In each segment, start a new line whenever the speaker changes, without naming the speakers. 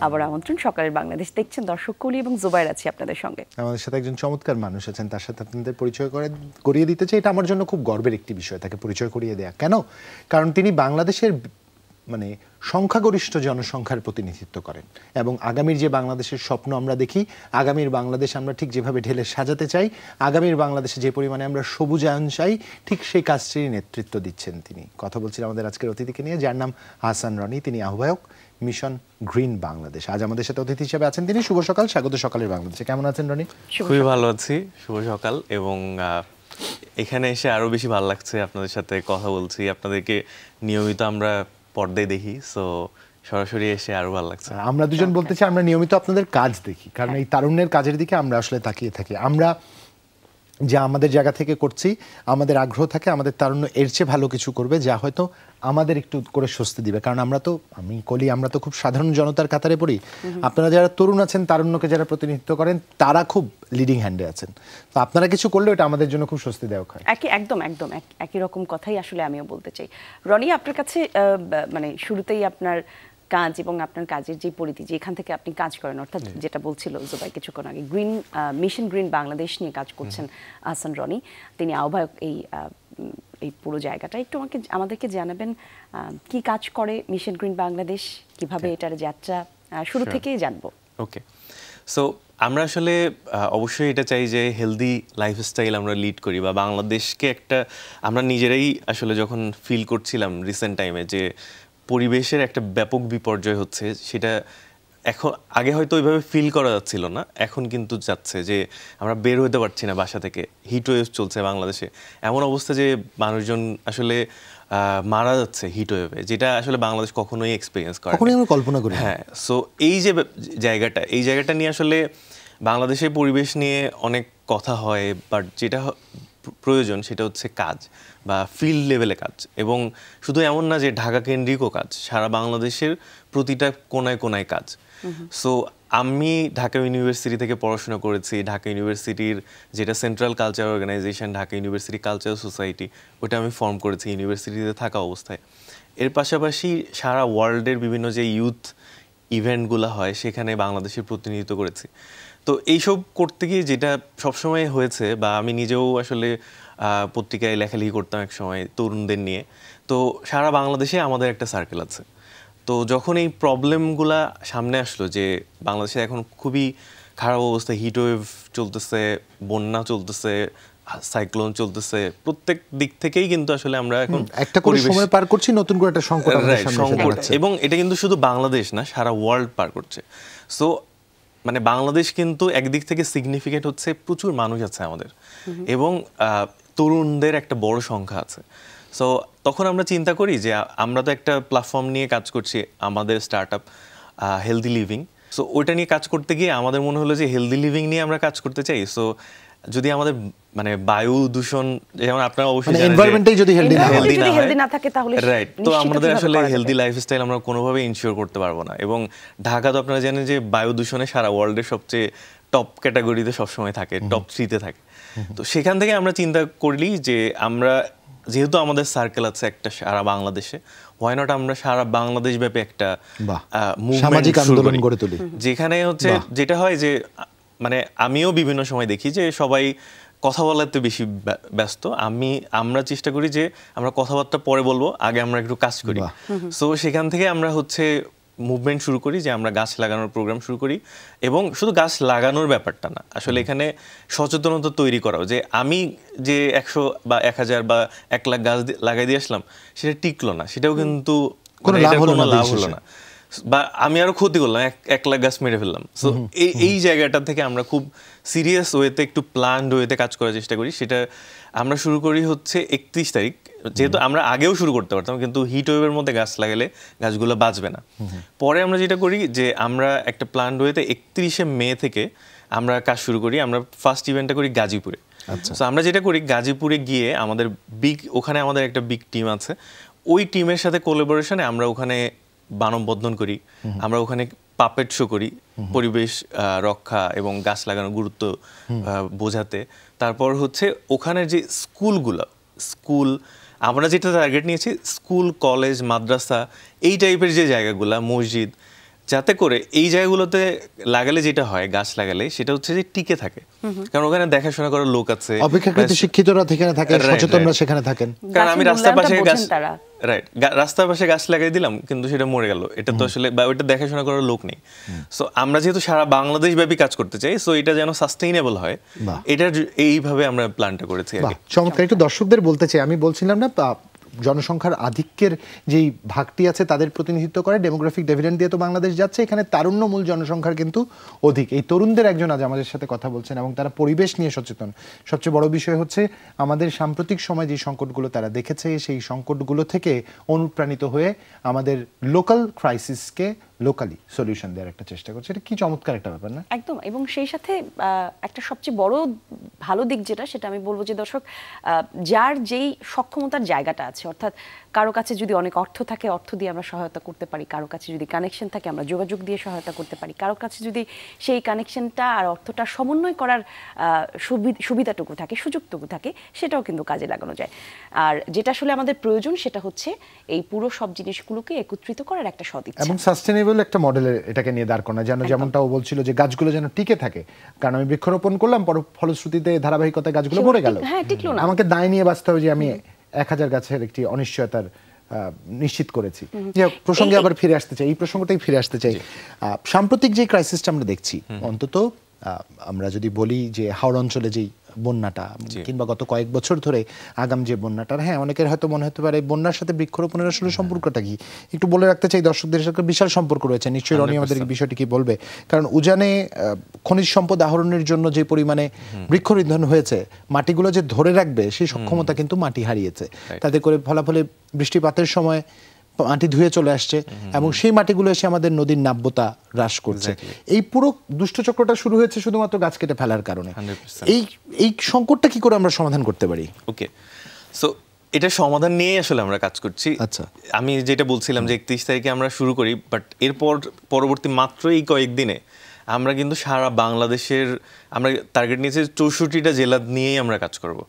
আবার আমন্ত্রণ সকালের বাংলাদেশ দেখছেন দর্শক কলি এবং জুবাইর আছি আপনাদের সঙ্গে।
আমাদের সাথে একজন চমৎকার মানুষ আছেন, তার সাথে আপনাদের পরিচয় করিয়ে দিতে চাই। এটা আমার জন্য খুব গর্বের একটি বিষয়, তাকে পরিচয় করিয়ে দেয়া। কেন? কারণ তিনি বাংলাদেশের মানে সংখ্যাগরিষ্ঠ জনসংখ্যার প্রতিনিধিত্ব করেন এবং আগামীর যে বাংলাদেশের স্বপ্ন আমরা দেখি, আগামীর বাংলাদেশ আমরা ঠিক যেভাবে ঢেলে সাজাতে চাই, আগামীর বাংলাদেশে যে পরিমাণে আমরা সবুজায়ন চাই, ঠিক সেই কাজটির নেতৃত্ব দিচ্ছেন তিনি। কথা বলছিলাম আমাদের আজকের অতিথিকে নিয়ে, যার নাম হাসান রনি। তিনি আহ্বায়ক মিশন গ্রিন বাংলাদেশ। আজ আমাদের সাথে অতিথি হিসেবে আছেন তিনি। শুভ সকাল, স্বাগত সকালের বাংলাদেশে। কেমন আছেন রনি?
খুবই ভালো আছি, শুভ সকাল। এবং এখানে এসে আরো বেশি ভালো লাগছে, আপনাদের সাথে কথা বলছি। আপনাদেরকে নিয়মিত আমরা পর্দায় দেখি, সো সরাসরি এসে আরো ভালো লাগছে।
আমরা দুজন বলতে চাই, আমরা নিয়মিত আপনাদের কাজ দেখি, কারণ এই তারুণ্যের কাজের দিকে আমরা আসলে তাকিয়ে থাকি। আমরা যা আমাদের জায়গা থেকে করছি, আমাদের আগ্রহ থাকে আমাদের তারুণ্য এর চেয়ে ভালো কিছু করবে, যা হয়তো আমাদের একটু করে স্বস্তি দিবে। কারণ আমরা তো খুব সাধারণ জনতার কাতারে পড়ি। আপনারা যারা তরুণ আছেন, তারুণ্যকে যারা প্রতিনিধিত্ব করেন, তারা খুব লিডিং হ্যান্ডে আছেন। তো আপনারা কিছু করলে এটা আমাদের জন্য খুব স্বস্তিদায়ক হয়।
একদম একই রকম কথাই আসলে আমিও বলতে চাই। রনি, আপনার কাছে মানে শুরুতেই আপনার কাজ এবং আপনার কাজের যে পরিধি, যেখান থেকে আপনি কাজ করেন, অর্থাৎ যেটা বলছিল জুবাই কিছুক্ষণ আগে, মিশন গ্রিন বাংলাদেশ নিয়ে কাজ করছেন হাসান রনি। তিনি আহ্বায়ক এই পুরো জায়গাটা। একটু আমাদেরকে জানাবেন কি কাজ করে মিশন গ্রিন বাংলাদেশ, কিভাবে এটার যাত্রা শুরু থেকেই জানবো।
ওকে, সো আমরা আসলে অবশ্যই এটা চাই যে হেলদি লাইফস্টাইল আমরা লিড করি, বা বাংলাদেশকে একটা আমরা নিজেরাই আসলে যখন ফিল করছিলাম রিসেন্ট টাইমে যে পরিবেশের একটা ব্যাপক বিপর্যয় হচ্ছে, সেটা এখন আগে হয়তো ওইভাবে ফিল করা যাচ্ছিল না, এখন কিন্তু যাচ্ছে যে আমরা বের হতে পারছি না বাসা থেকে। হিট ওয়েভ চলছে বাংলাদেশে, এমন অবস্থা যে মানুষজন আসলে মারা যাচ্ছে হিট ওয়েভে, যেটা আসলে বাংলাদেশ কখনোই এক্সপিরিয়েন্স করে,
কখনোই আমরা কল্পনা করি।
হ্যাঁ, সো এই যে জায়গাটা নিয়ে আসলে বাংলাদেশের পরিবেশ নিয়ে অনেক কথা হয়, বাট যেটা প্রয়োজন সেটা হচ্ছে কাজ বা ফিল্ড লেভেলে কাজ। এবং শুধু এমন না যে ঢাকা কেন্দ্রিকও কাজ, সারা বাংলাদেশের প্রতিটা কোনায় কোনায় কাজ। সো আমি ঢাকা ইউনিভার্সিটি থেকে পড়াশোনা করেছি। ঢাকা ইউনিভার্সিটির যেটা central culture organisation, Dhaka university culture society, ওটা আমি ফর্ম করেছি ইউনিভার্সিটিতে থাকা অবস্থায়। এর পাশাপাশি সারা ওয়ার্ল্ডের বিভিন্ন যে ইউথ ইভেন্টগুলো হয়, সেখানে বাংলাদেশের প্রতিনিধিত্ব করেছি। তো এইসব করতে গিয়ে যেটা সবসময় হয়েছে, বা আমি নিজেও আসলে পত্রিকায় লেখালেখি করতাম এক সময় তরুণদের নিয়ে, তো সারা বাংলাদেশে আমাদের একটা সার্কেল আছে। তো যখন এই প্রবলেমগুলা সামনে আসলো যে বাংলাদেশে এখন খুবই খারাপ অবস্থা, হিটওয়েভ চলতেছে, বন্যা চলতেছে, সাইক্লোন চলতেছে, প্রত্যেক দিক থেকেই কিন্তু আসলে আমরা এখন
একটা করে সময় পার করছি, নতুন করে একটা সংকট আমাদের সামনে এসে দাঁড়াচ্ছে।
এবং এটা কিন্তু শুধু বাংলাদেশ না, সারা ওয়ার্ল্ড পার করছে। সো মানে বাংলাদেশ কিন্তু একদিক থেকে সিগনিফিকেন্ট হচ্ছে, প্রচুর মানুষ আছে আমাদের এবং তরুণদের একটা বড় সংখ্যা আছে। সো তখন আমরা চিন্তা করি যে আমরা তো একটা প্ল্যাটফর্ম নিয়ে কাজ করছি, আমাদের start up healthy living. So ওইটা নিয়ে কাজ করতে গিয়ে আমাদের মনে হলো যে হেলদি লিভিং নিয়ে আমরা কাজ করতে চাই। সো যদি আমাদের মানে বায়ু দূষণ, যেমন আপনারা অবশ্যই জানেন
এনভায়রনমেন্টই যদি হেলদি
না থাকে তাহলে
রাইট, তো আমাদের আসলে হেলদি লাইফস্টাইল আমরা কোনোভাবে ইনশিওর করতে পারবো না। এবং ঢাকা তো আপনারা জানেন যে বায়ু দূষণে সারা ওয়ার্ল্ডের সবচেয়ে টপ ক্যাটাগরিতে সবসময় থাকে, টপ 3-তে থাকে। তো সেখান থেকে আমরা চিন্তা করলি যে আমরা যেহেতু আমাদের সার্কেল আছে একটা সারা বাংলাদেশে, হোয়াই নট আমরা সারা বাংলাদেশ ব্যাপী একটা
সামাজিক আন্দোলন গড়ে তুলি,
যেখানে হচ্ছে যেটা হয় যে মানে আমিও বিভিন্ন সময় দেখি যে সবাই কথা বলাতে বেশি ব্যস্ত। আমরা চেষ্টা করি যে আমরা কথাবার্তা পরে বলবো, আগে আমরা একটু কাজ করি। সো সেখান থেকে আমরা হচ্ছে মুভমেন্ট শুরু করি যে আমরা গাছ লাগানোর প্রোগ্রাম শুরু করি। এবং শুধু গাছ লাগানোর ব্যাপারটা না, আসলে এখানে সচেতনতা তৈরি করাও, যে আমি যে 100 বা 1000 বা 1 লাখ গাছ লাগাই দিয়ে আসলাম, সেটা টিকলো না, সেটাও কিন্তু কোনো লাভ হলো না, বা আমি আরো ক্ষতি করলাম, 1 লাখ গাছ মেরে ফেললাম। সো এই জায়গাটা থেকে আমরা খুব সিরিয়াস ওয়েতে, একটু প্ল্যান্ড ওয়েতে কাজ করার চেষ্টা করি। সেটা আমরা শুরু করি হচ্ছে 31 তারিখ, যেহেতু আমরা আগেও শুরু করতে পারতাম, কিন্তু হিট ওয়েভের মধ্যে গাছ লাগালে গাছগুলো বাঁচবে না। পরে আমরা যেটা করি যে আমরা একটা প্ল্যান্ড ওয়েতে 31শে মে থেকে আমরা কাজ শুরু করি। আমরা ফার্স্ট ইভেন্টটা করি গাজীপুরে। সো আমরা যেটা করি, গাজীপুরে গিয়ে ওখানে আমাদের একটা বিগ টিম আছে, ওই টিমের সাথে কোলাবোরেশনে আমরা ওখানে মানববন্ধন করি, আমরা ওখানে পাপেট শো করি পরিবেশ রক্ষা এবং গাছ লাগানোর গুরুত্ব বোঝাতে। তারপর হচ্ছে ওখানের যে স্কুল আমরা যেটা টার্গেট নিয়েছি, স্কুল, কলেজ, মাদ্রাসা, এই টাইপের যে জায়গাগুলা, মসজিদ, যাতে করে এই জায়গাগুলোতে লাগালে যেটা হয়, গাছ লাগালে সেটা হচ্ছে যে টিকে থাকে, কারণ ওখানে দেখাশোনা করার লোক আছে,
অপেক্ষাকৃত শিক্ষিতরা সেখানে থাকে, সচেতনরা সেখানে থাকেন।
কারণ আমি রাস্তার পাশে গাছ,
তারা
রাইট, রাস্তার পাশে গাছ লাগাই দিলাম কিন্তু সেটা মরে গেল, এটা তো আসলে বা ওইটা দেখাশোনা করার লোক নেই। সো আমরা যেহেতু সারা বাংলাদেশ ব্যাপী কাজ করতে চাই, সো এটা যেন সাস্টেইনেবল হয়, এটার এইভাবে আমরা প্ল্যানটা করেছি।
চমৎকার। একটু দর্শকদের বলতে চাই, আমি বলছিলাম না জনসংখ্যার আধিক্যের যেই ভাগটি আছে তাদের প্রতিনিধিত্ব করে ডেমোগ্রাফিক ডিভিডেন্ড দিয়ে তো বাংলাদেশ যাচ্ছে, এখানে তারুণ্যমূল জনসংখ্যার কিন্তু অধিক। এই তরুণদের একজন আজ আমাদের সাথে কথা বলছেন এবং তারা পরিবেশ নিয়ে সচেতন। সবচেয়ে বড় বিষয় হচ্ছে আমাদের সাম্প্রতিক সময় যে সংকটগুলো তারা দেখেছে, সেই সংকটগুলো থেকে অনুপ্রাণিত হয়ে আমাদের লোকাল ক্রাইসিসকে লোকালি সলিউশন দেওয়ার একটা চেষ্টা করছে। এটা কি চমৎকার একটা ব্যাপার না?
একদম। এবং সেই সাথে একটা সবচেয়ে বড় ভালো দিক যেটা, সেটা আমি বলবো যে দর্শক, যার যেই সক্ষমতার জায়গাটা আছে, অর্থাৎ কারো কাছে যদি অনেক অর্থ থাকে, অর্থ দিয়ে আমরা সহায়তা করতে পারি, কারো কাছে যদি কানেকশন থাকে আমরা যোগাযোগ দিয়ে সহায়তা করতে পারি, কারো কাছে যদি সেই কানেকশনটা আর অর্থটা সমন্বয় করার সুবিধাটুকু থাকে, সুযোগটুকু থাকে, সেটাও কিন্তু কাজে লাগানো যায়। আর যেটা আসলে আমাদের প্রয়োজন সেটা হচ্ছে এই পুরো সব জিনিসগুলোকে একত্রিত করার একটা সদিচ্ছা
এবং সাস্টেনেবল একটা মডেলে এটাকে নিয়ে দাঁড় করানো, যেন যেমনটা ও বলছিল যে গাছগুলো যেন টিকে থাকে। কারণ আমি বৃক্ষরোপণ করলাম, ফলশ্রুতিতে ধারাবাহিকতায় গাছগুলো মরে গেল, আমাকে দায় নিয়ে বাঁচতে হবে যে আমি 1000 গাছের একটি অনিশ্চয়তার নিশ্চিত করেছি। প্রসঙ্গে আবার ফিরে আসতে চাই, এই প্রসঙ্গটাই ফিরে আসতে চাই। সাম্প্রতিক যে ক্রাইসিসটা আমরা দেখছি, অন্তত আমরা যদি বলি যে হাওড় অঞ্চলে যেই বন্যাটা, কিংবা গত কয়েক বছর ধরে আগাম যে বন্যাটার, হ্যাঁ অনেকের হয়তো মনে হতে পারে বন্যার সাথে বৃক্ষরোপণের আসলে সম্পর্কটা কি, একটু বলে রাখতে চাই দর্শকদের সাথে। বিশাল সম্পর্ক রয়েছে, নিশ্চয়ই রনি আমাদের বিষয়টি কি বলবে। কারণ উজানে খনিজ সম্পদ আহরণের জন্য যে পরিমাণে বৃক্ষরোপণ হয়েছে, মাটিগুলো যে ধরে রাখবে সেই সক্ষমতা কিন্তু মাটি হারিয়েছে। তাতে করে ফলাফলে বৃষ্টিপাতের সময় মাটি ধুয়ে চলে আসছে এবং সেই মাটিগুলো এসে আমাদের নদীর নাব্যতা হ্রাস করছে। এই পুরো দুষ্টচক্রটা শুরু হয়েছে শুধুমাত্র গাছ কেটে ফেলার কারণে। এই সংকটটা কি করে আমরা সমাধান করতে পারি?
ওকে, সো এটা সমাধান নিয়ে আসলে আমরা কাজ করছি।
আচ্ছা,
আমি যেটা বলছিলাম যে 31 তারিখে আমরা শুরু করি, বাট এরপর পরবর্তী মাত্র এই কয়েকদিনে আমরা কিন্তু সারা বাংলাদেশের আমরা টার্গেট নিয়েছি 64টা জেলা নিয়েই আমরা কাজ করব।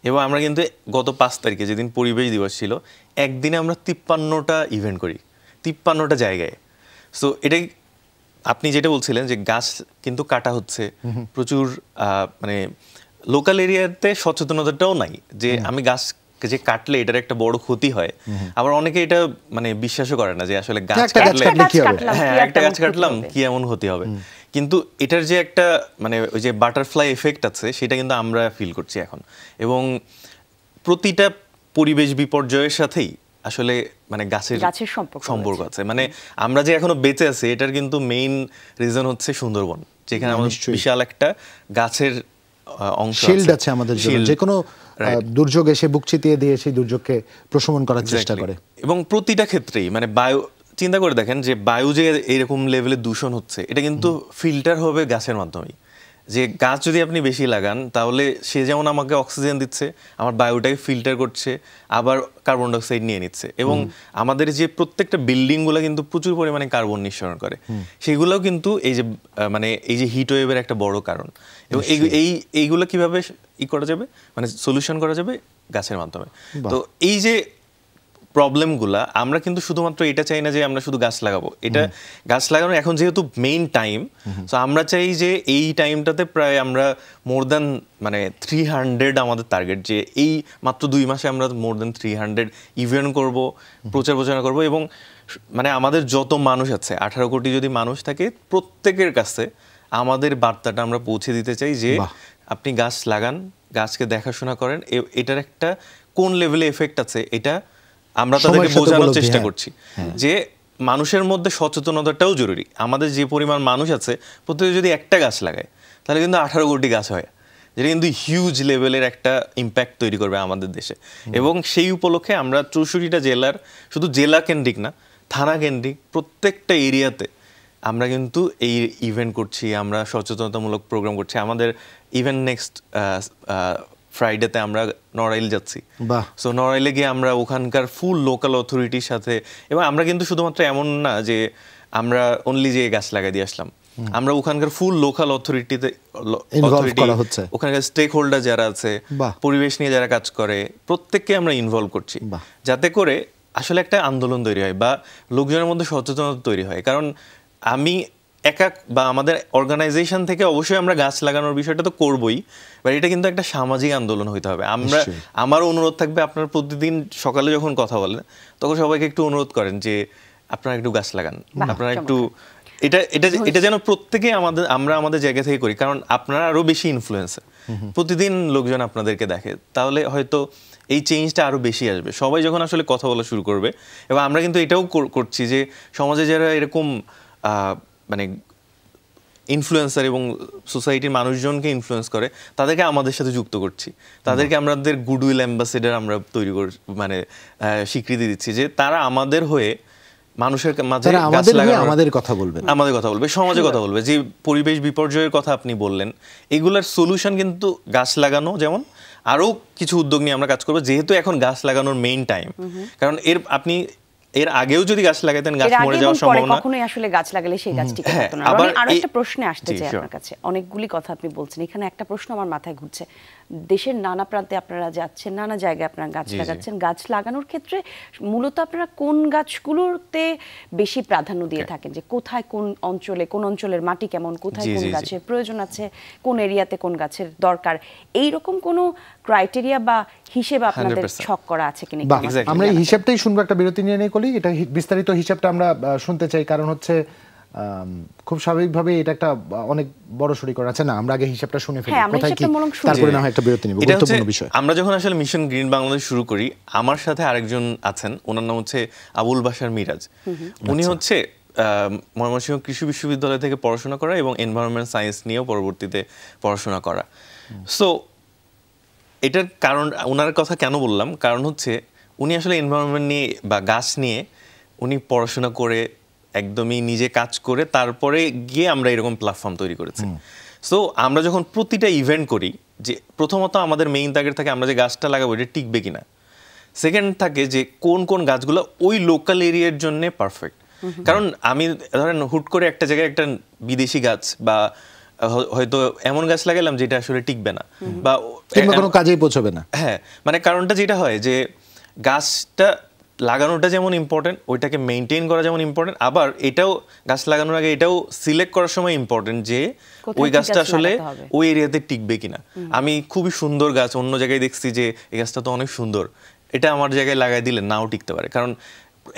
এবং আমরা কিন্তু গত 5 তারিখে যেদিন পরিবেশ দিবস ছিল, একদিনে আমরা 53টা ইভেন্ট করি, 53টা জায়গায়। সো এটাই আপনি যেটা বলছিলেন যে গাছ কিন্তু কাটা হচ্ছে প্রচুর, মানে লোকাল এরিয়াতে সচেতনতাটাও নাই যে আমি গাছ যে কাটলে এটার একটা বড় ক্ষতি হয়। আবার অনেকে এটা মানে বিশ্বাসও করে না যে আসলে গাছ কাটলে, হ্যাঁ একটা গাছ কাটলাম কি এমন ক্ষতি হবে। কিন্তু এটার যে একটা মানে ওই যে বাটারফ্লাই এফেক্ট আছে, সেটা কিন্তু আমরা ফিল করছি এখন। এবং প্রতিটা পরিবেশ বিপর্যয়ের সাথেই আসলে মানে গাছের সম্পর্ক আছে। মানে আমরা যে এখনো বেঁচে আছি এটার কিন্তু মেইন রিজন হচ্ছে সুন্দরবন, যেখানে আমাদের বিশাল একটা গাছের অংশ
আছে আমাদের জন্য, যে কোনো দুর্যোগ এসে বুক চিতিয়ে দিয়ে সেই দুর্যোগকে প্রশমন করার চেষ্টা করে।
এবং প্রতিটা ক্ষেত্রেই মানে বায়ু, চিন্তা করে দেখেন যে বায়ু যে এরকম লেভেলে দূষণ হচ্ছে, এটা কিন্তু ফিল্টার হবে গাছের মাধ্যমেই। যে গাছ যদি আপনি বেশি লাগান, তাহলে সে যেমন আমাকে অক্সিজেন দিচ্ছে, আমার বায়ুটাকে ফিল্টার করছে, আবার কার্বন ডাইঅক্সাইড নিয়ে নিচ্ছে। এবং আমাদের যে প্রত্যেকটা বিল্ডিংগুলো কিন্তু প্রচুর পরিমাণে কার্বন নিঃসরণ করে, সেগুলোও কিন্তু এই যে মানে এই যে হিট ওয়েভের একটা বড় কারণ। এবং এইগুলো কিভাবে করা যাবে, মানে সলিউশন করা যাবে গাছের মাধ্যমে। তো এই যে প্রবলেমগুলা, আমরা কিন্তু শুধুমাত্র এটা চাই না যে আমরা শুধু গাছ লাগাবো, এটা গাছ লাগানো এখন যেহেতু মেইন টাইম, তো আমরা চাই যে এই টাইমটাতে প্রায় আমরা মোর দ্যান মানে 300 আমাদের টার্গেট, যে এই মাত্র 2 মাসে আমরা মোর দ্যান 300 ইভেন্ট করব, প্রচার প্রচারণা করব। এবং মানে আমাদের যত মানুষ আছে, 18 কোটি যদি মানুষ থাকে, প্রত্যেকের কাছে আমাদের বার্তাটা আমরা পৌঁছে দিতে চাই যে আপনি গাছ লাগান, গাছকে দেখাশোনা করেন, এটার একটা কোন লেভেলে এফেক্ট আছে এটা আমরা তাদেরকে বোঝানোর চেষ্টা করছি। যে মানুষের মধ্যে সচেতনতাটাও জরুরি। আমাদের যে পরিমাণ মানুষ আছে, প্রত্যেকে যদি একটা গাছ লাগায়, তাহলে কিন্তু 18 কোটি গাছ হয়, যেটা কিন্তু হিউজ লেভেলের একটা ইম্প্যাক্ট তৈরি করবে আমাদের দেশে। এবং সেই উপলক্ষে আমরা 64টা জেলার, শুধু জেলা কেন্দ্রিক না, থানা কেন্দ্রিক প্রত্যেকটা এরিয়াতে আমরা কিন্তু এই ইভেন্ট করছি, আমরা সচেতনতামূলক প্রোগ্রাম করছি। আমাদের ইভেন্ট নেক্সট ফ্রাইডেতে আমরা নড়াইল যাচ্ছি। সো নড়াইলে গিয়ে আমরা ওখানকার ফুল লোকাল অথরিটির সাথে, এবং আমরা কিন্তু শুধুমাত্র এমন না যে আমরা অনলি যে গাছ লাগাই দিয়ে আসলাম, আমরা ওখানকার ফুল লোকাল অথরিটিতে, ওখানকার স্টেক হোল্ডার যারা আছে, পরিবেশ নিয়ে যারা কাজ করে, প্রত্যেককে আমরা ইনভলভ করছি, যাতে করে আসলে একটা আন্দোলন তৈরি হয় বা লোকজনের মধ্যে সচেতনতা তৈরি হয়। কারণ আমি একা বা আমাদের অর্গানাইজেশন থেকে অবশ্যই আমরা গাছ লাগানোর বিষয়টা তো করবই, বাট এটা কিন্তু একটা সামাজিক আন্দোলন হইতে হবে। আমারও অনুরোধ থাকবে, আপনারা প্রতিদিন সকালে যখন কথা বলেন তখন সবাইকে একটু অনুরোধ করেন যে আপনারা একটু গাছ লাগান, আপনারা একটু এটা যেন প্রত্যেকে আমরা আমাদের জায়গা থেকে করি, কারণ আপনারা আরো বেশি ইনফ্লুয়েন্সার, প্রতিদিন লোকজন আপনাদেরকে দেখে, তাহলে হয়তো এই চেঞ্জটা আরো বেশি আসবে। সবাই যখন আসলে কথা বলা শুরু করবে, এবং আমরা কিন্তু এটাও করছি যে সমাজে যারা এরকম মানে ইনফ্লুয়েন্সার এবং সোসাইটির মানুষজনকে ইনফ্লুয়েন্স করে, তাদেরকে আমাদের সাথে যুক্ত করছি, তাদেরকে আমাদের গুডউইল অ্যাম্বাসেডর আমরা তৈরি করে মানে স্বীকৃতি দিচ্ছি যে তারা আমাদের হয়ে মানুষের মাঝে
আমাদের কথা বলবে,
সমাজে কথা বলবে। যে পরিবেশ বিপর্যয়ের কথা আপনি বললেন, এগুলার সলিউশন কিন্তু গাছ লাগানো, যেমন আরো কিছু উদ্যোগ নিয়ে আমরা কাজ করবো, যেহেতু এখন গাছ লাগানোর মেইন টাইম। কারণ আপনি এর আগেও যদি গাছ লাগাতেন গাছ মরে যাওয়ার সম্ভাবনা,
কখনোই আসলে গাছ লাগালে সেই গাছটি হতো না। আরো একটা প্রশ্নে আসতে চাই আপনার কাছে, অনেকগুলি কথা আপনি বলছেন, এখানে একটা প্রশ্ন আমার মাথায় ঘুরছে। দেশের নানা প্রান্তে আপনারা যাচ্ছেন, নানা জায়গায় আপনারা গাছ লাগাচ্ছেন, গাছ লাগানোর ক্ষেত্রে মূলত আপনারা কোন গাছগুলোতে বেশি প্রাধান্য দিয়ে থাকেন, যে কোথায় কোন অঞ্চলের মাটি কেমন, কোথায় কোন গাছের প্রয়োজন আছে, কোন এরিয়াতে কোন গাছের দরকার, এইরকম কোনো ক্রাইটেরিয়া বা হিসেব আপনাদের ছক করা আছে কিনা?
আমরা এই হিসাবটাই শুনবো, একটা বিরতি নিয়ে নেই কলি, এটা বিস্তারিত হিসাবটা আমরা শুনতে চাই, কারণ হচ্ছে খুব স্বাভাবিকভাবে এটা একটা অনেক বড় সড়ি করা আছে না। আমরা আগে হিসাবটা শুনে ফেলি, কোথায় কি, তারপরে না হয় একটা বিরতি নিব। গুরুত্বপূর্ণ বিষয়।
আমরা যখন আসলে মিশন গ্রিন বাংলাদেশ শুরু করি, আমার সাথে আরেকজন আছেন, ওনার নাম হচ্ছে আবুল বাশার মিরাজ। উনি হচ্ছে ময়মনসিংহ কৃষি বিশ্ববিদ্যালয় থেকে পড়াশোনা করা এবং এনভায়রনমেন্ট সায়েন্স নিয়েও পরবর্তীতে পড়াশোনা করা। সো এটার কারণ, ওনার কথা কেন বললাম, কারণ হচ্ছে উনি আসলে এনভায়রনমেন্ট নিয়ে বা গাছ নিয়ে উনি পড়াশোনা করে একদমই নিজে কাজ করে তারপরে গিয়ে আমরা এরকম প্ল্যাটফর্ম তৈরি করেছি। সো আমরা যখন প্রতিটা ইভেন্ট করি, যে প্রথমত আমাদের মেইন টার্গেট থাকে আমরা যে গাছটা লাগাবো এটা টিকবে কিনা, সেকেন্ড থাকে যে কোন কোন গাছগুলো ওই লোকাল এরিয়ার জন্য পারফেক্ট। কারণ আমি ধরেন হুট করে একটা জায়গায় একটা বিদেশি গাছ বা হয়তো এমন গাছ লাগালাম যেটা আসলে টিকবে না বা
কোনো কাজেই পৌঁছবে না।
হ্যাঁ, মানে কারণটা যেটা হয় যে গাছটা লাগানোটা যেমন ইম্পর্টেন্ট, ওইটাকে মেনটেন করা যেমন ইম্পর্টেন্ট, আবার এটাও গাছ লাগানোর আগে এটাও সিলেক্ট করার সময় ইম্পর্টেন্ট যে ওই গাছটা আসলে ওই এরিয়াতে টিকবে কিনা। আমি খুবই সুন্দর গাছ অন্য জায়গায় দেখছি যে এই গাছটা তো অনেক সুন্দর, এটা আমার জায়গায় লাগাই দিলে নাও টিকতে পারে, কারণ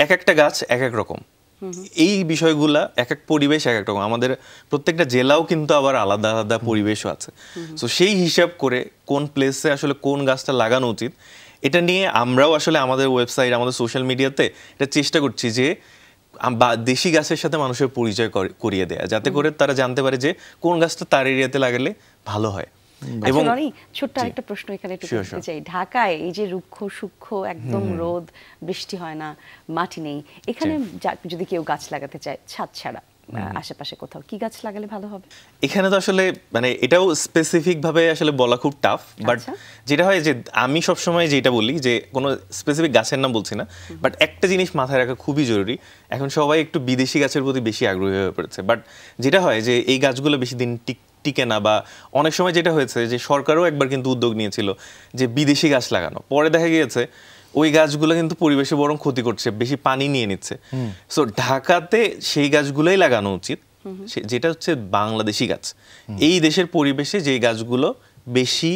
এক একটা গাছ এক এক রকম। এই বিষয়গুলা এক এক পরিবেশ এক এক রকম, আমাদের প্রত্যেকটা জেলাও কিন্তু আবার আলাদা আলাদা পরিবেশও আছে। সো সেই হিসাব করে কোন প্লেসে আসলে কোন গাছটা লাগানো উচিত, এটা নিয়ে আমরাও আসলে আমাদের ওয়েবসাইট, আমাদের সোশ্যাল মিডিয়াতে এটা চেষ্টা করছি যে দেশি গাছের সাথে মানুষের পরিচয় করিয়ে দেয়া, যাতে করে তারা জানতে পারে যে কোন গাছটা তার এরিয়াতে লাগালে ভালো হয়।
এবং ছোট্ট আরেকটা প্রশ্ন এখানে একটু করতে চাই, ঢাকায় এই যে রুক্ষ সূক্ষ্ম একদম রোদ, বৃষ্টি হয় না, মাটি নেই, এখানে যদি কেউ গাছ লাগাতে চায় ছাদ ছাড়া আশেপাশে কোথাও, কি গাছ লাগালে ভালো হবে?
এখানে তো আসলে মানে এটাও স্পেসিফিক ভাবে আসলে বলা খুব টাফ, বাট যেটা হয় যে আমি সবসময় যেটা বলি যে কোনো স্পেসিফিক গাছের নাম বলছি না, বাট একটা জিনিস মাথায় রাখা খুবই জরুরি, এখন সবাই একটু বিদেশি গাছের প্রতি বেশি আগ্রহী হয়ে পড়েছে, বাট যেটা হয় যে এই গাছগুলো বেশি দিন টিকে না, বা অনেক সময় যেটা হয়েছে যে সরকারও একবার কিন্তু উদ্যোগ নিয়েছিল যে বিদেশি গাছ লাগানো, পরে দেখা গিয়েছে ওই গাছগুলো কিন্তু পরিবেশে বরং ক্ষতি করছে, বেশি পানি নিয়ে নিচ্ছে। সো ঢাকাতে সেই গাছগুলোই লাগানো উচিত যেটা হচ্ছে বাংলাদেশি গাছ, এই দেশের পরিবেশে যে গাছগুলো বেশি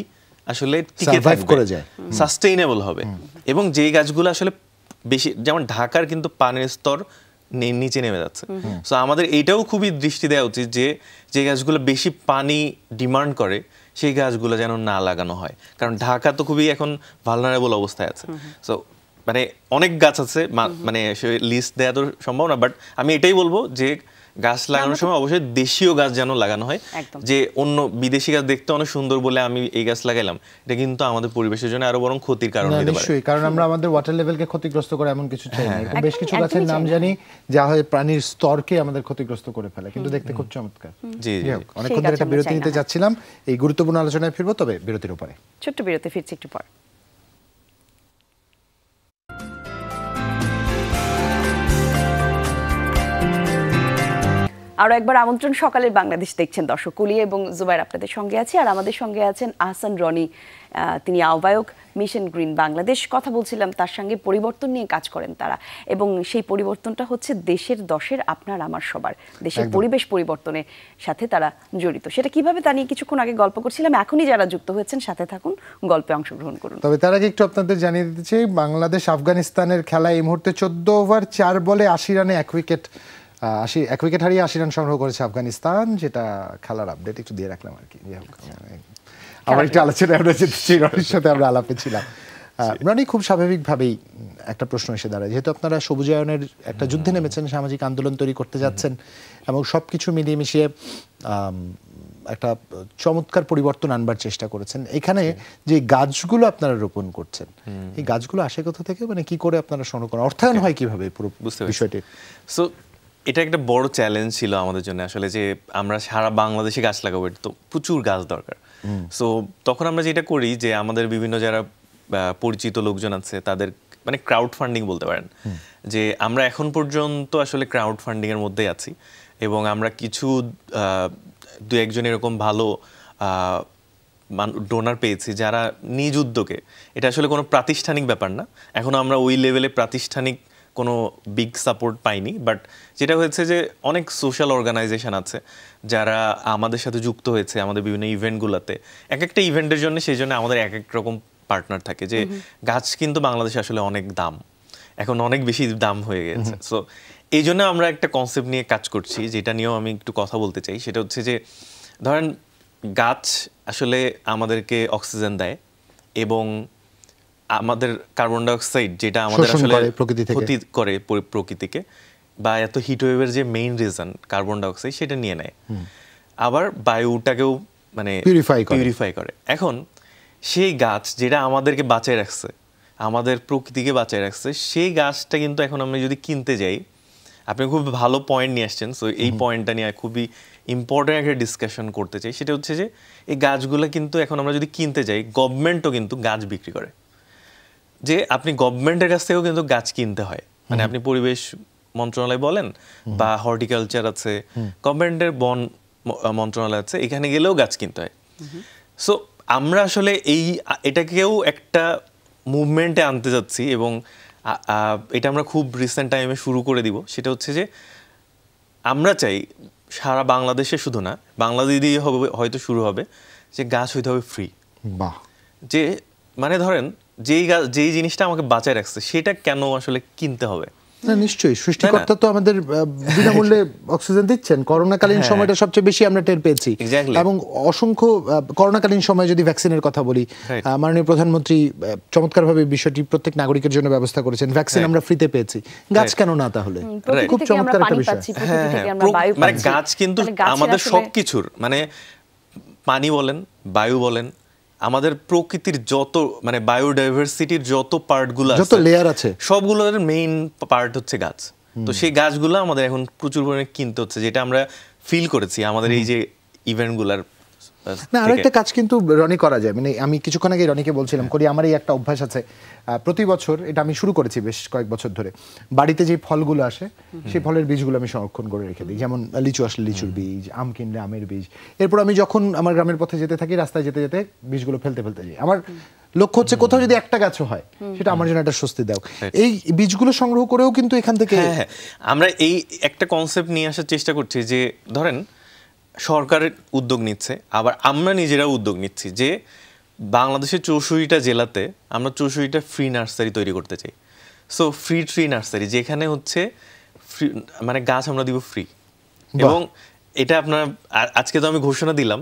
আসলে টিকে থাকবে, সাস্টেইনেবল হবে, এবং যে গাছগুলো আসলে বেশি, যেমন ঢাকার কিন্তু পানির স্তর নিচে নেমে যাচ্ছে। সো আমাদের এইটাও খুবই দৃষ্টি দেওয়া উচিত যে যে গাছগুলো বেশি পানি ডিমান্ড করে সেই গাছগুলো যেন না লাগানো হয়, কারণ ঢাকা তো খুবই এখন ভালনারেবল অবস্থায় আছে। সো মানে অনেক গাছ আছে, মানে লিস্ট দেওয়া তো সম্ভব না, বাট আমি এটাই বলবো যে গাছ লাগানোর সময় অবশ্যই দেশীয় গাছ যেন লাগানো হয়, যে অন্য বিদেশি গাছ দেখতে অনেক সুন্দর বলে আমি এই গাছ লাগাইলাম, এটা কিন্তু আমাদের পরিবেশের জন্য আরো বরং ক্ষতির কারণ হতে পারে।
নিশ্চয়ই, কারণ আমরা আমাদের ওয়াটার লেভেলকে ক্ষতিগ্রস্ত করে এমন কিছু চাই না। বেশ কিছু গাছের নাম জানি যা হয় প্রাণীর স্তরকে আমাদের ক্ষতিগ্রস্ত করে ফেলে, কিন্তু দেখতে খুব চমৎকার।
জি জি,
অনেকক্ষণ ধরে একটা বিরতি নিতে যাচ্ছিলাম, এই গুরুত্বপূর্ণ আলোচনায় ফিরবো, তবে বিরতির উপরে
ছোট্ট বিরতি, ফিরছি একটু পর। আরো একবার আমন্ত্রণ, সকালের বাংলাদেশ দেখছেন দর্শক, কুলি এবং জুবাইর আপনাদের সঙ্গে আছে, আর আমাদের সঙ্গে আছেন আহসান রনি, তিনি আহ্বায়ক মিশন গ্রিন বাংলাদেশ। কথা বলছিলাম তার সঙ্গে, পরিবর্তন নিয়ে কাজ করেন তারা, এবং সেই পরিবর্তনটা হচ্ছে দেশের দশের, আপনার আমার সবার, দেশের পরিবেশ পরিবর্তনের সাথে তারা জড়িত। সেটা কিভাবে তা নিয়ে কিছুক্ষণ আগে গল্প করছিলাম। এখনই যারা যুক্ত হয়েছেন সাথে থাকুন, গল্পে অংশগ্রহণ করুন।
তবে তার আগে একটু আপনাদের জানিয়ে দিতে চাই, বাংলাদেশ আফগানিস্তানের খেলায় এই মুহূর্তে 14 ওভার 4 বলে 80 রানে 1 উইকেট হারিয়ে 80 রান সংগ্রহ করেছে আফগানিস্তান। যেটা খেলার আপডেট একটু দিয়ে রাখলাম আর কি। আমার একটু আলোচনা আমরা যেতেছি, রনির সাথে আমরা আলাপে ছিলাম। রনি, খুব স্বাভাবিকভাবেই একটা প্রশ্ন এসে দাঁড়ায়, যেহেতু আপনারা সবুজায়নের একটা যুদ্ধে নেমেছেন, সামাজিক আন্দোলন তৈরি করতে যাচ্ছেন এবং সবকিছু মিলিয়ে মিশিয়ে একটা চমৎকার পরিবর্তন আনবার চেষ্টা করেছেন। এখানে যে গাছগুলো আপনারা রোপণ করছেন, এই গাছগুলো আসে কোথা থেকে, মানে কি করে আপনারা সংরক্ষণ, অর্থায়ন হয় কিভাবে পুরো বিষয়টি?
সো এটা একটা বড় চ্যালেঞ্জ ছিল আমাদের জন্য আসলে, যে আমরা সারা বাংলাদেশে গাছ লাগাবো, তো প্রচুর গাছ দরকার। সো তখন আমরা যেটা করি যে আমাদের বিভিন্ন যারা পরিচিত লোকজন আছে তাদের মানে ক্রাউড ফান্ডিং বলতে পারেন, যে আমরা এখন পর্যন্ত আসলে ক্রাউড ফান্ডিং এর মধ্যেই আছি, এবং আমরা কিছু দু একজন এরকম ভালো ডোনার পেয়েছি যারা নিজ উদ্যোগে, এটা আসলে কোনো প্রাতিষ্ঠানিক ব্যাপার না, এখনো আমরা ওই লেভেলে প্রাতিষ্ঠানিক কোনো বিগ সাপোর্ট পাইনি, বাট যেটা হয়েছে যে অনেক সোশ্যাল অর্গানাইজেশন আছে যারা আমাদের সাথে যুক্ত হয়েছে আমাদের বিভিন্ন ইভেন্টগুলোতে। এক একটা ইভেন্টের জন্য সেই জন্য আমাদের এক এক রকম পার্টনার থাকে, যে গাছ কিন্তু বাংলাদেশে আসলে অনেক দাম, এখন অনেক বেশি দাম হয়ে গেছে। সো এই জন্য আমরা একটা কনসেপ্ট নিয়ে কাজ করছি, যেটা নিয়েও আমি একটু কথা বলতে চাই। সেটা হচ্ছে যে ধরেন গাছ আসলে আমাদেরকে অক্সিজেন দেয়, এবং আমাদের কার্বন ডাইঅক্সাইড যেটা আমাদের আসলে ক্ষতি করে প্রকৃতিকে, বা এত হিট ওয়েভের যে মেইন রিজন কার্বন ডাইঅক্সাইড, সেটা নিয়ে নেয়, আবার বায়ুটাকেও মানে পিউরিফাই করে। এখন সেই গাছ যেটা আমাদেরকে বাঁচায় রাখছে, আমাদের প্রকৃতিকে বাঁচায় রাখছে, সেই গাছটা কিন্তু এখন আমরা যদি কিনতে যাই, আপনি খুব ভালো পয়েন্ট নিয়ে আসছেন। সো এই পয়েন্টটা নিয়ে খুবই ইম্পর্টেন্ট একটা ডিসকাশন করতে চাই। সেটা হচ্ছে যে এই গাছগুলো কিন্তু এখন আমরা যদি কিনতে যাই, গভর্নমেন্টও কিন্তু গাছ বিক্রি করে, যে আপনি গভর্নমেন্টের কাছ থেকেও কিন্তু গাছ কিনতে হয়। মানে আপনি পরিবেশ মন্ত্রণালয় বলেন বা হর্টিকালচার আছে, গভর্নমেন্টের বন মন্ত্রণালয় আছে, এখানে গেলেও গাছ কিনতে হয়। সো আমরা আসলে এটাকেও একটা মুভমেন্টে আনতে যাচ্ছি, এবং এটা আমরা খুব রিসেন্ট টাইমে শুরু করে দিব। সেটা হচ্ছে যে আমরা চাই সারা বাংলাদেশে, শুধু না বাংলাদেশ দিয়ে হয়তো শুরু হবে, যে গাছ হইতে হবে ফ্রি। যে মানে ধরেন যেই জিনিসটা আমাকে বাঁচায় রাখছে, সেটা কেন আসলে কিনতে হবে?
না, নিশ্চয়ই সৃষ্টিকর্তা তো আমাদের বিনামূল্যে অক্সিজেন দিচ্ছেন। করোনাকালীন সময়টা সবচেয়ে বেশি আমরা টের পেয়েছি, এবং অসংখ্য করোনাকালীন সময় যদি ভ্যাকসিনের কথা বলি, মাননীয় প্রধানমন্ত্রী চমৎকারভাবে বিষয়টি প্রত্যেক নাগরিকের জন্য ব্যবস্থা করেছেন, ভ্যাকসিন আমরা ফ্রিতে পেয়েছি, গাছ কেন না তাহলে? খুব চমৎকার একটা বিষয়।
মানে গাছ কিন্তু আমাদের সবকিছুর, মানে পানি বলেন, বায়ু বলেন, আমাদের প্রকৃতির যত মানে বায়োডাইভার্সিটির যত পার্টগুলো আছে,
যত লেয়ার আছে,
সবগুলোর মেইন পার্ট হচ্ছে গাছ। তো সেই গাছগুলো আমাদের এখন প্রচুর পরিমাণে কিনতে হচ্ছে, যেটা আমরা ফিল করেছি আমাদের এই যে ইভেন্টগুলোর।
না, আরেকটা কাজ কিন্তু রনি করা যায়, মানে আমি কিছুক্ষণ আগে রনিকে বলছিলাম করি, আমার এই একটা অভ্যাস আছে, প্রতি বছর এটা আমি শুরু করেছি বেশ কয়েক বছর ধরে, বাড়িতে যে ফলগুলো আসে সেই ফলের বীজগুলো আমি সংরক্ষণ করে রেখে দিই। যেমন লিচু আসলে লিচুর বীজ, আম কিনলে আমের বীজ। এরপর আমি যখন আমার গ্রামের পথে যেতে থাকি, রাস্তায় যেতে যেতে বীজগুলো ফেলতে যাই। আমার লক্ষ্য হচ্ছে কোথাও যদি একটা গাছও হয়, সেটা আমার জন্য একটা স্বস্তি দাও। এই বীজগুলো সংগ্রহ করেও কিন্তু এখান থেকে
আমরা এই একটা কনসেপ্ট নিয়ে আসার চেষ্টা করছি, যে ধরেন সরকারের উদ্যোগ নিচ্ছে, আবার আমরা নিজেরাও উদ্যোগ নিচ্ছি, যে বাংলাদেশের 64টা জেলাতে আমরা 64টা ফ্রি নার্সারি তৈরি করতে চাই। সো ফ্রি ট্রি নার্সারি, যেখানে হচ্ছে ফ্রি মানে গাছ আমরা দিব ফ্রি। এবং এটা আপনার আজকে তো আমি ঘোষণা দিলাম,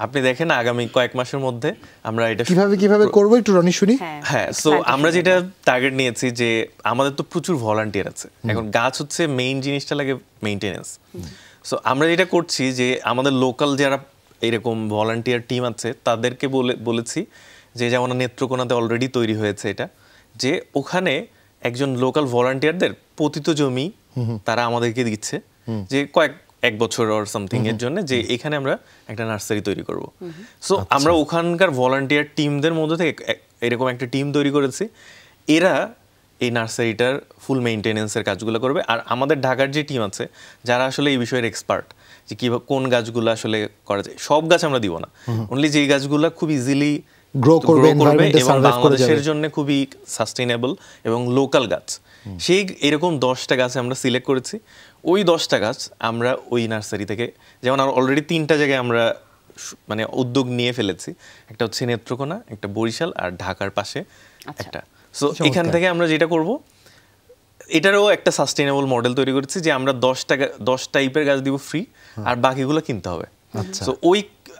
আপনি দেখেন আগামী কয়েক মাসের মধ্যে আমরা এটা
কিভাবে করবো একটু রনি শুনি।
হ্যাঁ, সো আমরা যেটা টার্গেট নিয়েছি, যে আমাদের তো প্রচুর ভলান্টিয়ার আছে, এখন গাছ হচ্ছে মেইন জিনিসটা লাগে মেইনটেনেন্স। সো আমরা যেটা করছি, যে আমাদের লোকাল যারা এরকম ভলান্টিয়ার টিম আছে তাদেরকে বলেছি, যে যেমন নেত্রকোনাতে অলরেডি তৈরি হয়েছে এটা, যে ওখানে একজন লোকাল ভলান্টিয়ারদের পতিত জমি তারা আমাদেরকে দিচ্ছে, যে এক বছর অর সামথিং এর জন্য, যে এখানে আমরা একটা নার্সারি তৈরি করব। সো আমরা ওখানকার ভলান্টিয়ার টিমদের মধ্যে থেকে এরকম একটা টিম তৈরি করেছি, এরা এই নার্সারিটার ফুল মেইনটেনেন্সের কাজগুলো করবে। আর আমাদের ঢাকার যে টিম আছে যারা আসলে এই বিষয়ের এক্সপার্ট, যে কীভাবে কোন গাছগুলো আসলে করা যায়, সব গাছ আমরা দিব না, অনলি যেই গাছগুলো খুব ইজিলি
গ্রো করবে, এনভায়রনমেন্টে
এবং
সার্ভাইভ করে যাবে।
বাংলাদেশের জন্য খুবই সাস্টেইনেবল এবং লোকাল গাছ। সেই এরকম 10টা গাছ আমরা সিলেক্ট করেছি। ওই 10টা গাছ আমরা ওই নার্সারি থেকে, যেমন অলরেডি 3টা জায়গায় আমরা মানে উদ্যোগ নিয়ে ফেলেছি। একটা হচ্ছে নেত্রকোনা, একটা বরিশাল, আর ঢাকার পাশে একটা। সো এখান থেকে আমরা যেটা করব, এটারও একটা সাস্টেইনেবল মডেল তৈরি করেছি যে আমরা 10 টাইপের গাছ দিব ফ্রি, আর বাকিগুলো কিনতে হবে। সো ওই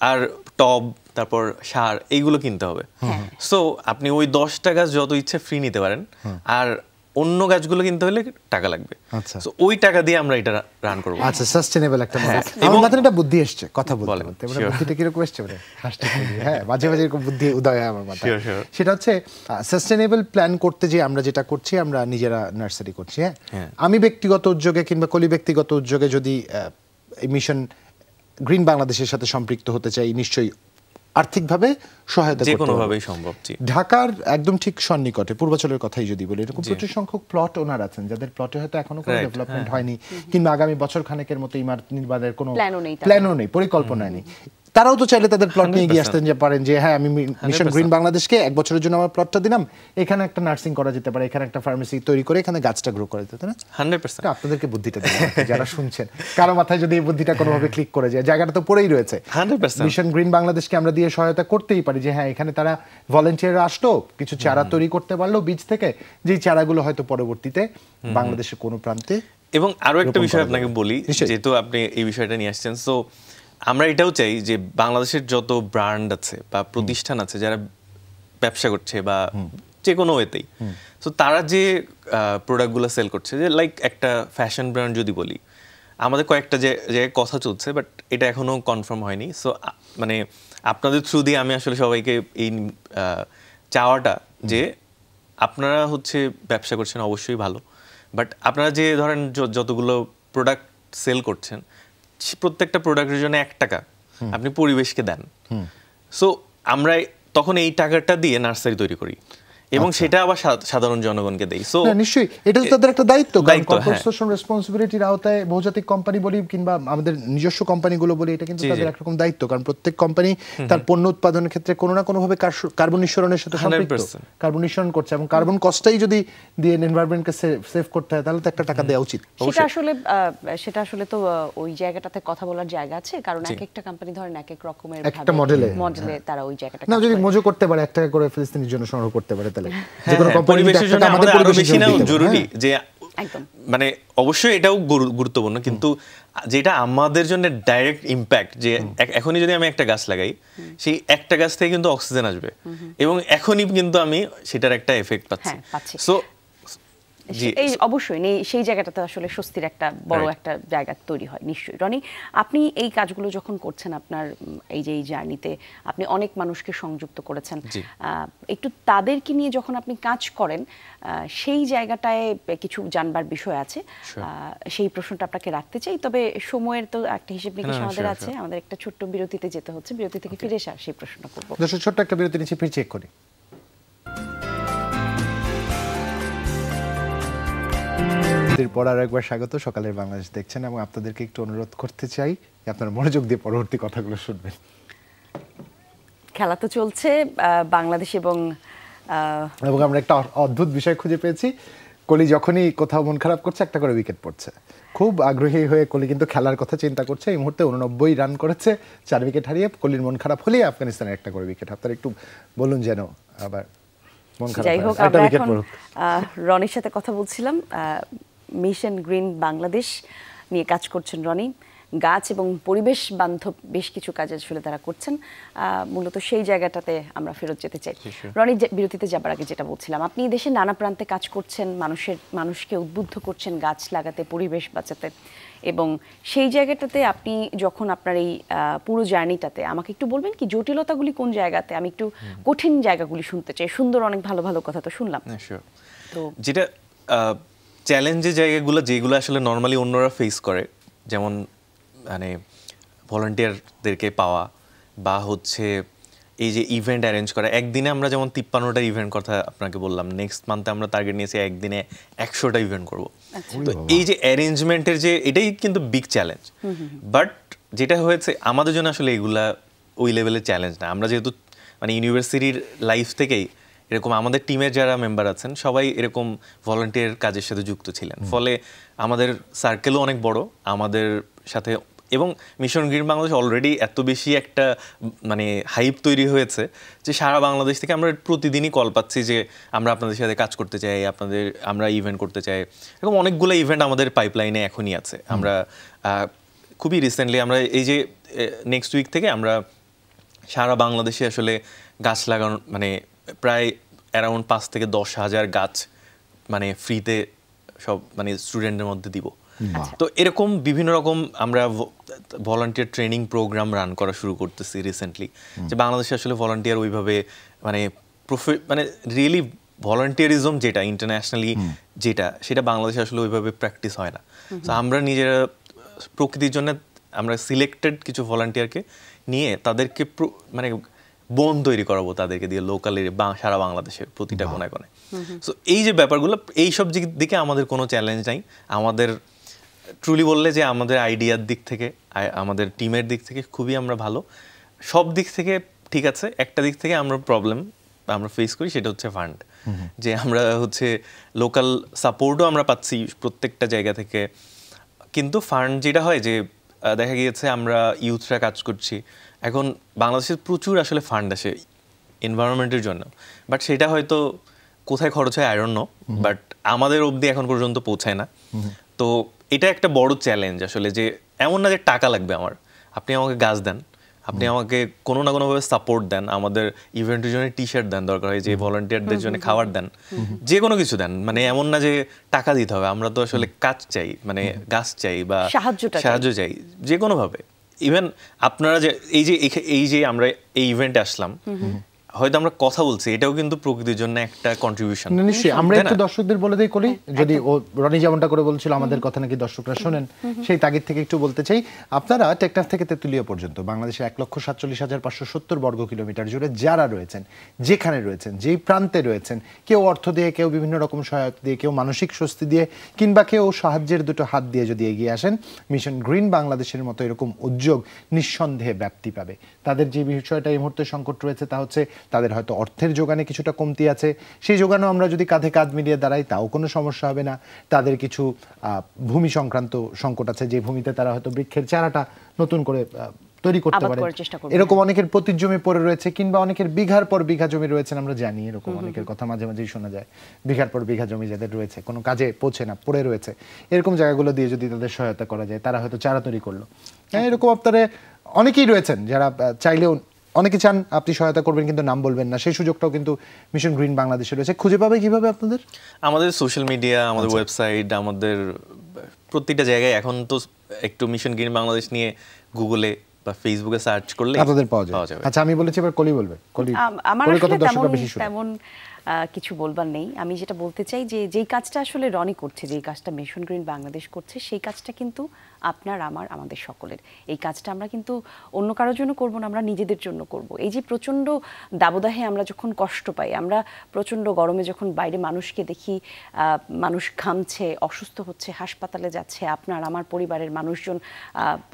আর টব, তারপর সার, এইগুলো কিনতে হবে। সো আপনি ওই 10টা গাছ যত ইচ্ছে ফ্রি নিতে পারেন, আর অন্য গাছগুলো কিনতে হলে টাকা লাগবে। সো ওই টাকা দিয়ে আমরা এটা রান করব।
আচ্ছা, সাস্টেইনেবল একটা মডেল। আমার মাথায় একটা বুদ্ধি এসছে কথা বলতে বলতে। মানে বুদ্ধিটা কিরকম এসছে মানে হাসতে বলি, হ্যাঁ মাঝে মাঝে এরকম বুদ্ধি উদয় হয় আমার মাথায়। সেটা হচ্ছে সাস্টেইনেবল প্ল্যান করতে, যে আমরা যেটা করছি, আমরা নিজেরা নার্সারি করছি। হ্যাঁ, আমি ব্যক্তিগত উদ্যোগে কিংবা কলি ব্যক্তিগত উদ্যোগে যদি মিশন গ্রিন বাংলাদেশের সাথে সম্পৃক্ত হতে চাই, নিশ্চয়ই আর্থিকভাবে সহায়তা করতে হবে,
যেকোনোভাবেই সম্ভব।
ঢাকার একদম ঠিক সন্নিকটে পূর্বাচলের কথাই যদি বলি, এরকম প্রচুর সংখ্যক প্লট ওনার আছেন যাদের প্লটে হয়তো এখনো কোনো ডেভেলপমেন্ট হয়নি, কিংবা আগামী বছর খানেকের মতো ইমারত নির্মাণের কোনো প্ল্যানও নেই, পরিকল্পনা নেই। তারাও তো চাইলে তাদের প্লট নিয়ে গিয়ে আসতেন যে পারেন যে হ্যাঁ, আমি মিশন গ্রিন বাংলাদেশকে 1 বছরের জন্য আমার প্লটটা দিলাম, এখানে একটা নার্সিং করা যেতে পারে, এখানে একটা ফার্মেসি তৈরি করে এখানে গাছটা গ্রো করা যেতে, না?
100%
আপনাদেরকে বুদ্ধিটা দিলাম, যারা শুনছেন কারো মাথায় যদি এই বুদ্ধিটা কোনোভাবে ক্লিক করে যায়, জায়গাটা তো পড়েই রয়েছে।
100%
মিশন গ্রিন বাংলাদেশকে আমরা দিয়ে সহায়তা করতেই পারি যে হ্যাঁ, এখানে তারা ভলান্টিয়াররা আসলো, কিছু চারা তৈরি করতে পারলো বীজ থেকে, যেই চারাগুলো হয়তো পরবর্তীতে বাংলাদেশের কোনো প্রান্তে।
এবং আরো একটা বিষয় আপনাকে বলি, যেহেতু আপনি এই বিষয়টা নিয়ে আসছেন, সো আমরা এটাও চাই যে বাংলাদেশের যত ব্র্যান্ড আছে বা প্রতিষ্ঠান আছে যারা ব্যবসা করছে বা যে কোনো ওয়েতেই, সো তারা যে প্রোডাক্টগুলো সেল করছে, যে লাইক একটা ফ্যাশন ব্র্যান্ড যদি বলি, আমাদের কয়েকটা জায়গায় কথা চলছে, বাট এটা এখনো কনফার্ম হয়নি। সো মানে আপনাদের থ্রু দিয়ে আমি আসলে সবাইকে এই চাওয়াটা যে আপনারা হচ্ছে ব্যবসা করছেন অবশ্যই ভালো, বাট আপনারা যে ধরেন যতগুলো প্রোডাক্ট সেল করছেন, প্রত্যেকটা প্রোডাক্টের জন্য 1 টাকা আপনি পরিবেশকে দেন। সো আমরা তখন এই টাকাটা দিয়ে নার্সারি তৈরি করি এবং সেটা আবার সাধারণ জনগণকে দেই। সো
নিশ্চয়ই এটা তো তাদের একটা দায়িত্ব, কারণ কর্পোরেট সোশ্যাল রেসপন্সিবিলিটির আওতায় বহুজাতিক কোম্পানি বলি কিংবা আমাদের নিজস্ব কোম্পানিগুলো বলি, এটা কিন্তু তাদের একরকম দায়িত্ব, কারণ প্রত্যেক কোম্পানি তার পণ্য উৎপাদনের ক্ষেত্রে কোনো না কোনো ভাবে কার্বন নিঃসরণের সাথে সম্পৃক্ত, কার্বন নিঃসরণ করছে, এবং কার্বন কস্টটাই যদি দিয়ে এনভায়রনমেন্টকে সেভ করতে হয়, তাহলে তো একটা টাকা দেওয়া উচিত।
সেটা আসলে তো ওই জায়গাটাতে কথা বলার জায়গা আছে, কারণ এক একটা কোম্পানি ধরেন এক এক রকমের
একটা মডেলে
তারা ওই জায়গাটা
না, যদি মজু করতে পারে 1 টাকা করে ফিলিস্তিনের জন্য সংগ্রহ করতে পারে,
পরিবেশের জন্য আমাদের আরো বেশি না জরুরি, যে মানে অবশ্যই এটাও গুরুত্বপূর্ণ, কিন্তু যেটা আমাদের জন্য ডাইরেক্ট ইম্প্যাক্ট, যে এখনই যদি আমি একটা গাছ লাগাই, সেই একটা গাছ থেকে কিন্তু অক্সিজেন আসবে, এবং এখনই কিন্তু আমি সেটার একটা এফেক্ট পাচ্ছি। সো
এই অবশ্যই সেই জায়গাটাতে আসলে স্বস্তির একটা বড় একটা জায়গা তৈরি হয়। নিশ্চয়ই রনি, আপনি এই কাজগুলো যখন করছেন, আপনার এই যে এই জার্নিতে আপনি অনেক মানুষকে সংযুক্ত করেছেন, একটু তাদেরকে নিয়ে যখন আপনি কাজ করেন, সেই জায়গাটায় কিছু জানবার বিষয় আছে, সেই প্রশ্নটা আপনাকে রাখতে চাই। তবে সময়ের তো একটা হিসেব নিকেশ আমাদের আছে, আমাদের একটা ছোট্ট বিরতিতে যেতে হচ্ছে, বিরতি থেকে ফিরে এসে সেই প্রশ্নটা করবো।
ছোট্ট একটা বিরতি নিচ্ছি, ফিরে চেক করি। পর আর একবার স্বাগত, সকালের বাংলাদেশ দেখছেন, এবং আপনাদেরকে একটু অনুরোধ করতে চাই আপনারা মনোযোগ দিয়ে পরবর্তী কথাগুলো শুনবেন।
খেলা তো চলছে বাংলাদেশ, এবং
আমরা একটা অদ্ভুত বিষয় খুঁজে পেয়েছি। কোহলি যখনই কোথাও মন খারাপ করছে, একটা করে উইকেট পড়ছে। খুব আগ্রহী হয়ে কোহলি কিন্তু খেলার কথা চিন্তা করছে। এই মুহূর্তে 89 রান করেছে, 4 উইকেট হারিয়ে। কোহলির মন খারাপ হলেই আফগানিস্তানের একটা করে উইকেট। আপনারা একটু বলুন যেন আবার মন খারাপ।
যাই হোক, আমরা এখন রনির সাথে কথা বলছিলাম, মিশন গ্রিন বাংলাদেশ নিয়ে কাজ করছেন রনি। গাছ এবং পরিবেশ বান্ধব বেশ কিছু কাজ আসলে তারা করছেন, মূলত সেই জায়গাটাতে আমরা ফেরত যেতে চাই। রনি, বিরতিতে যাবার আগে যেটা বলছিলাম, আপনি দেশের নানা প্রান্তে কাজ করছেন, মানুষকে উদ্বুদ্ধ করছেন গাছ লাগাতে, পরিবেশ বাঁচাতে, এবং সেই জায়গাটাতে আপনি যখন আপনার এই পুরো জার্নিটাতে আমাকে একটু বলবেন কি জটিলতাগুলি কোন জায়গাতে? আমি একটু কঠিন জায়গাগুলি শুনতে চাই। সুন্দর অনেক ভালো ভালো কথা তো শুনলাম,
তো যেটা চ্যালেঞ্জের জায়গাগুলো যেগুলো আসলে নর্মালি অন্যরা ফেস করে, যেমন মানে ভলান্টিয়ারদেরকে পাওয়া, বা হচ্ছে এই যে ইভেন্ট অ্যারেঞ্জ করা। একদিনে আমরা যেমন 53টা ইভেন্ট কথা আপনাকে বললাম, নেক্সট মান্থে আমরা টার্গেট নিয়েছি একদিনে 100টা ইভেন্ট করব। তো এই যে অ্যারেঞ্জমেন্টের যে এটাই কিন্তু বিগ চ্যালেঞ্জ, বাট যেটা হয়েছে আমাদের জন্য আসলে এগুলা ওই লেভেলের চ্যালেঞ্জ না। আমরা যেহেতু মানে ইউনিভার্সিটির লাইফ থেকেই এরকম আমাদের টিমের যারা মেম্বার আছেন সবাই এরকম ভলান্টিয়ার কাজের সাথে যুক্ত ছিলেন, ফলে আমাদের সার্কেলও অনেক বড় আমাদের সাথে। এবং মিশন গ্রিন বাংলাদেশ অলরেডি এত বেশি একটা মানে হাইপ তৈরি হয়েছে যে সারা বাংলাদেশ থেকে আমরা প্রতিদিনই কল পাচ্ছি যে আমরা আপনাদের সাথে কাজ করতে চাই, আমরা ইভেন্ট করতে চাই। এরকম অনেকগুলো ইভেন্ট আমাদের পাইপলাইনে এখনই আছে। আমরা খুবই রিসেন্টলি আমরা এই যে নেক্সট উইক থেকে আমরা সারা বাংলাদেশে আসলে গাছ লাগানো মানে প্রায় অ্যারাউন্ড 5 থেকে 10,000 গাছ মানে ফ্রিতে সব মানে স্টুডেন্টের মধ্যে দিব। তো এরকম বিভিন্ন রকম আমরা ভলান্টিয়ার ট্রেনিং প্রোগ্রাম রান করা শুরু করতেছি রিসেন্টলি, যে বাংলাদেশে আসলে ভলান্টিয়ার ওইভাবে মানে মানে রিয়েলি ভলান্টিয়ারিজম যেটা ইন্টারন্যাশনালি যেটা সেটা বাংলাদেশে আসলে ওইভাবে প্র্যাকটিস হয় না। তো আমরা নিজেরা প্রকৃতির জন্য আমরা সিলেক্টেড কিছু ভলান্টিয়ারকে নিয়ে তাদেরকে মানে বন তৈরি করাবো তাদেরকে দিয়ে লোকালি সারা বাংলাদেশের প্রতিটা কোনায় কোনায়। সো এই যে ব্যাপারগুলো এইসব দিকে আমাদের কোনো চ্যালেঞ্জ নাই। আমাদের ট্রুলি বললে যে আমাদের আইডিয়ার দিক থেকে আমাদের টিমের দিক থেকে খুবই আমরা ভালো, সব দিক থেকে ঠিক আছে। একটা দিক থেকে আমরা প্রবলেম আমরা ফেস করি সেটা হচ্ছে ফান্ড, যে আমরা হচ্ছে লোকাল সাপোর্টও আমরা পাচ্ছি প্রত্যেকটা জায়গা থেকে, কিন্তু ফান্ড যেটা হয় যে দেখা গিয়েছে আমরা ইউথরা কাজ করছি, এখন বাংলাদেশে প্রচুর আসলে ফান্ড আসে এনভায়রনমেন্টের জন্য, বাট সেটা হয়তো কোথায় খরচ হয় আই ডোন্ট নো, বাট আমাদের অবধি এখন পর্যন্ত পৌঁছায় না। তো এটা একটা বড় চ্যালেঞ্জ আসলে, যে এমন না যে টাকা লাগবে আমার, আপনি আমাকে গাছ দেন, আপনি আমাকে কোনো না কোনোভাবে সাপোর্ট দেন, আমাদের ইভেন্টের জন্য টি-শার্ট দেন, দরকার হয় যে ভলান্টিয়ারদের জন্য খাবার দেন, যে কোনো কিছু দেন, মানে এমন না যে টাকা দিতে হবে। আমরা তো আসলে কাজ চাই, মানে গাছ চাই বা সাহায্য চাই যে কোনোভাবে। ইভেন আপনারা যে এই যে আমরা এই ইভেন্টে আসলাম, হয়তো আমরা কথা বলছি, এটাও কিন্তু প্রকৃতির জন্য একটা কন্ট্রিবিউশন।
নিশ্চয়ই আমরা একটু দর্শকদের বলে দেই করি, যদি ও রনি যেমনটা করে বলছিল আমাদের কথা নাকি দর্শকরা শোনেন, সেই তাগিদ থেকে একটু বলতে চাই। আপনারা টেকনাফ থেকে তেঁতুলিয়া পর্যন্ত বাংলাদেশে 1,47,570 বর্গ কিলোমিটার জুড়ে যারা রয়েছেন, যেখানে রয়েছেন, যেই প্রান্তে রয়েছেন, কেউ অর্থ দিয়ে, কেউ বিভিন্ন রকম সহায়তা দিয়ে, কেউ মানসিক স্বস্তি দিয়ে, কিংবা কেউ সাহায্যের দুটো হাত দিয়ে যদি এগিয়ে আসেন, মিশন গ্রিন বাংলাদেশের মতো এরকম উদ্যোগ নিঃসন্দেহে ব্যাপ্তি পাবে। তাদের যে বিষয়টা এই মুহূর্তে সংকট রয়েছে তা হচ্ছে তাদের হয়তো অর্থের যোগানে কিছুটা কমতি আছে, সেই যোগানও আমরা যদি কাঁধে কাঁধ মিলিয়ে দাঁড়াই তাও কোনো সমস্যা হবে না। তাদের কিছু ভূমি সংক্রান্ত সংকট আছে, যে ভূমিতে তারা হয়তো বৃক্ষের চারাটা নতুন করে তৈরি করতে পারে, এরকম অনেকের পতির জমি পড়ে রয়েছে, কিংবা অনেকের বিঘার পর বিঘা জমি রয়েছেন, আমরা জানি এরকম অনেকের কথা মাঝে মাঝেই শোনা যায়, বিঘার পর বিঘা জমি যাদের রয়েছে কোনো কাজে পৌঁছে না, পড়ে রয়েছে, এরকম জায়গাগুলো দিয়ে যদি তাদের সহায়তা করা যায়, তারা হয়তো চারা তৈরি করলো। হ্যাঁ, এরকম আপনারা অনেকেই রয়েছেন যারা চাইলেও, অনেকে চান আপনি সহায়তা করবেন কিন্তু নাম বলবেন না, সেই সুযোগটাও কিন্তু মিশন গ্রিন বাংলাদেশে রয়েছে। খুঁজে পাবে কিভাবে আপনাদের?
আমাদের সোশ্যাল মিডিয়া, আমাদের ওয়েবসাইট, আমাদের প্রত্যেকটা জায়গায় এখন তো একটু মিশন গ্রিন বাংলাদেশ নিয়ে গুগলে বা ফেসবুকে সার্চ করলে আপনাদের পাওয়া যাবে।
আচ্ছা, আমি বলেছি এবার কলি বলবে।
আমার তেমন কিছু বলবার নেই। আমি যেটা বলতে চাই যে যেই কাজটা আসলে রনি করছে, যেই কাজটা মিশন গ্রিন বাংলাদেশ করছে, সেই কাজটা কিন্তু আপনার, আমাদের সকলের। এই কাজটা আমরা কিন্তু অন্য কারোর জন্য করব না, আমরা নিজেদের জন্য করব। এই যে প্রচণ্ড দাবদাহে আমরা যখন কষ্ট পাই, আমরা প্রচণ্ড গরমে যখন বাইরে মানুষকে দেখি, মানুষ ঘামছে, অসুস্থ হচ্ছে, হাসপাতালে যাচ্ছে, আপনার আমার পরিবারের মানুষজন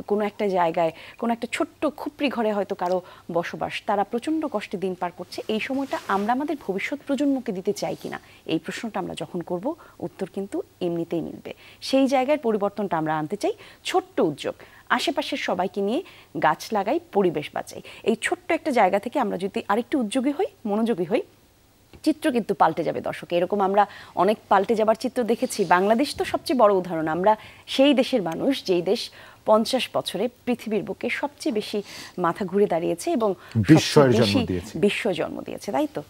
কোনো একটা জায়গায়, কোনো একটা ছোট্ট খুপড়ি ঘরে হয়তো কারো বসবাস, তারা প্রচণ্ড কষ্টে দিন পার করছে। এই সময়টা আমরা আমাদের ভবিষ্যৎ প্রজন্মকে দিতে চাই কিনা, এই প্রশ্নটা আমরা যখন করব, উত্তর কিন্তু এমনিতেই মিলবে। সেই জায়গায় পরিবর্তনটা আমরা আনতে চাই। ছোট্ট উদ্যোগ, আশেপাশের সবাইকে নিয়ে গাছ লাগাই, পরিবেশ বাঁচাই, এই ছোট্ট একটা জায়গা থেকে আমরা যদি আরেকটু উদ্যোগী হই, মনোযোগী হই, চিত্র কিন্তু পাল্টে যাবে দর্শক। এরকম আমরা অনেক পাল্টে যাবার চিত্র দেখেছি। বাংলাদেশ তো সবচেয়ে বড় উদাহরণ। আমরা সেই দেশের মানুষ, যেই দেশ 50 বছরে পৃথিবীর বুকে সবচেয়ে বেশি মাথা ঘুরে দাঁড়িয়েছে এবং বিশ্ব জন্ম দিয়েছে, তাই তো?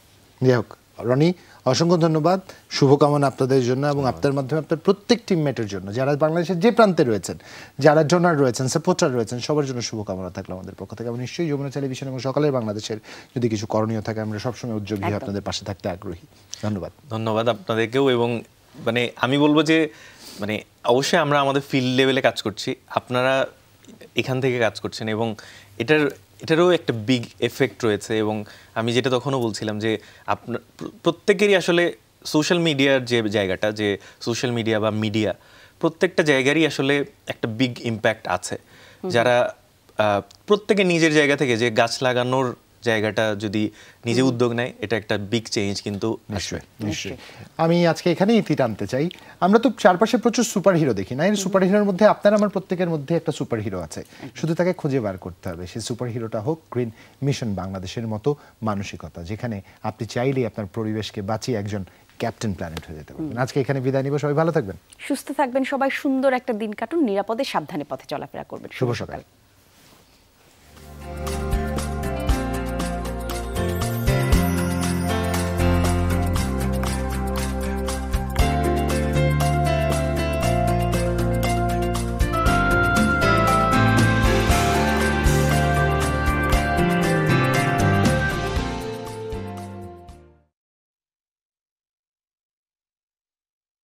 যাই হোক, রনি, অসংখ্য ধন্যবাদ। শুভকামনা আপনাদের জন্য এবং আপনার মাধ্যমে আপনার প্রত্যেক টিমমেটের জন্য, যারা বাংলাদেশের যে প্রান্তে রয়েছেন, যারা ডোনার রয়েছেন, সাপোর্টার রয়েছেন, সবার জন্য শুভকামনা থাকলো আমাদের পক্ষ থেকে। আমি নিশ্চয়ই যমুনা টেলিভিশন এবং সকালের বাংলাদেশের যদি কিছু করণীয় থাকে, আমরা সবসময় উদ্যোগী হয়ে আপনাদের পাশে থাকতে আগ্রহী।
ধন্যবাদ আপনাদেরকেও। এবং মানে আমি বলবো যে মানে অবশ্যই আমরা আমাদের ফিল্ড লেভেলে কাজ করছি, আপনারা এখান থেকে কাজ করছেন, এবং এটারও একটা বিগ এফেক্ট রয়েছে। এবং আমি যেটা তখনও বলছিলাম যে আপনার প্রত্যেকেরই আসলে সোশ্যাল মিডিয়ার যে জায়গাটা, যে সোশ্যাল মিডিয়া বা মিডিয়া, প্রত্যেকটা জায়গারই আসলে একটা বিগ ইম্প্যাক্ট আছে। যারা প্রত্যেকে নিজের জায়গা থেকে যে গাছ লাগানোর জায়গাটা যদি নিজে উদ্যোগ নেয়, এটা একটা বিগ চেঞ্জ কিন্তু আসবে।
নিশ্চয়ই। আমি আজকে এখানেই ইতি টানতে চাই। আমরা তো চারপাশে প্রচুর সুপার হিরো দেখি না, এই সুপার হিরোর মধ্যে আপনার আমার প্রত্যেকের মধ্যে একটা সুপার হিরো আছে, শুধু তাকে খুঁজে বার করতে হবে। সেই সুপার হিরোটা হোক গ্রিন মিশন বাংলাদেশের মতো মানসিকতা, যেখানে আপনি চাইলেই আপনার পরিবেশকে বাঁচিয়ে একজন ক্যাপ্টেন প্ল্যানেট হয়ে যেতে পারবেন। আজকে এখানে বিদায় নিব, সবাই ভালো থাকবেন,
সুস্থ থাকবেন, সবাই সুন্দর একটা দিন কাটুন, নিরাপদে সাবধানে পথে চলাফেরা করবেন।
শুভ সকাল।